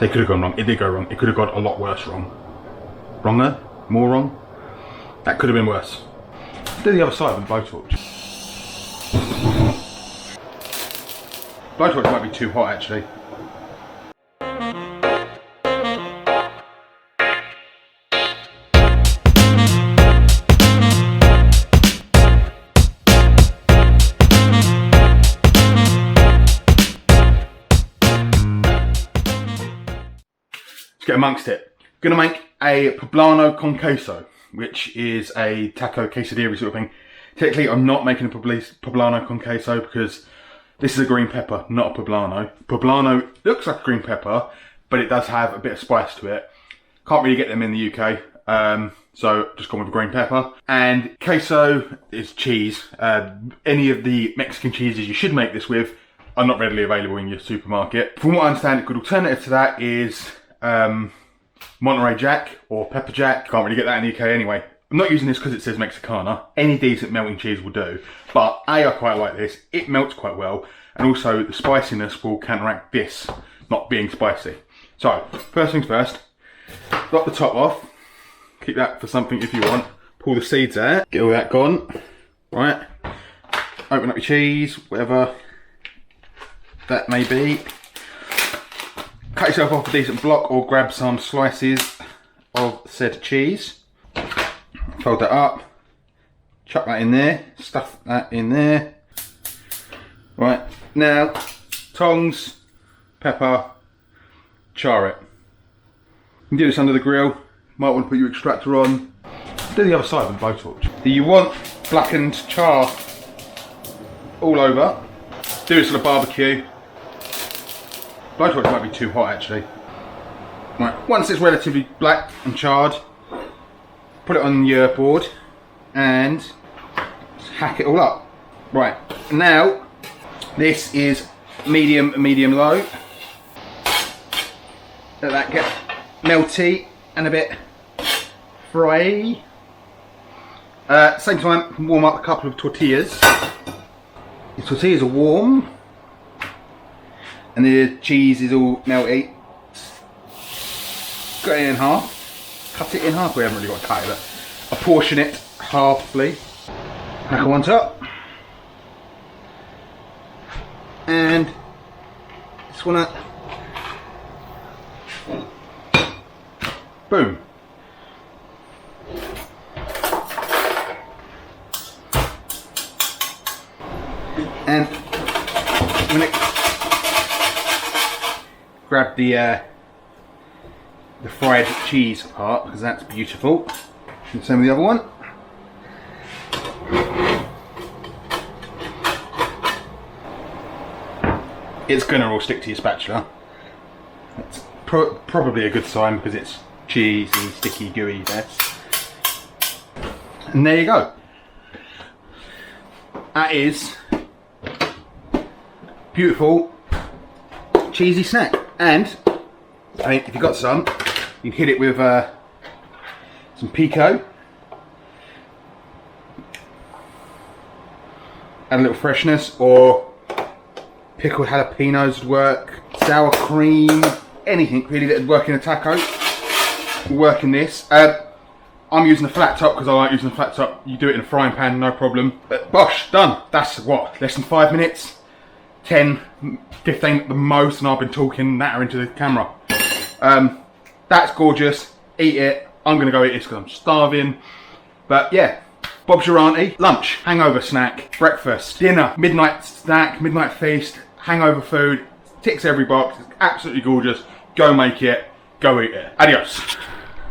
They could have gone wrong. It did go wrong. It could have gone a lot worse wrong. Wronger? More wrong? That could have been worse. Do the other side with the blowtorch. Blowtorch might be too hot actually. Let's get amongst it. Gonna make a Poblano con queso, which is a taco quesadilla sort of thing. Technically, I'm not making a Poblano con queso because this is a green pepper, not a Poblano. Poblano looks like a green pepper, but it does have a bit of spice to it. Can't really get them in the UK, so just gone with a green pepper. And queso is cheese. Any of the Mexican cheeses you should make this with are not readily available in your supermarket. From what I understand, a good alternative to that is Monterey Jack or Pepper Jack. Can't really get that in the UK anyway. I'm not using this because it says Mexicana. Any decent melting cheese will do. But I quite like this. It melts quite well. And also the spiciness will counteract this not being spicy. So, first things first. Knock the top off. Keep that for something if you want. Pull the seeds out. Get all that gone. Right. Open up your cheese, whatever that may be. Cut yourself off a decent block or grab some slices of said cheese. Fold that up. Chuck that in there. Stuff that in there. Right, now tongs, pepper, char it. You can do this under the grill. Might want to put your extractor on. Do the other side with the blowtorch. You want blackened char all over. Do this on a barbecue. Blowtorch might be too hot actually. Right, once it's relatively black and charred, put it on your board and hack it all up. Right, now this is medium low. Let that get melty and a bit fry. Same time, warm up a couple of tortillas. The tortillas are warm and the cheese is all melty. Cut it in half. Cut it in half. We haven't really got to cut it, but apportion it halfly. Hack one top. And just wanna boom. And I'm gonna grab the fried cheese part because that's beautiful. And same with the other one. It's gonna all stick to your spatula. That's probably a good sign because it's cheesy, sticky, gooey mess. And there you go. That is beautiful cheesy snack. And I think if you've got some, you can hit it with some pico. Add a little freshness, or pickled jalapenos would work, sour cream, anything really that would work in a taco will work in this. I'm using a flat top because I like using a flat top. You do it in a frying pan, no problem. But bosh, done. That's what, less than 5 minutes? 10, 15 at the most, and I've been talking natter into the camera. That's gorgeous. Eat it. I'm gonna go eat this because I'm starving. But yeah, Bob's your auntie. Lunch, hangover snack, breakfast, dinner, midnight snack, midnight feast, hangover food. Ticks every box. It's absolutely gorgeous. Go make it. Go eat it. Adios.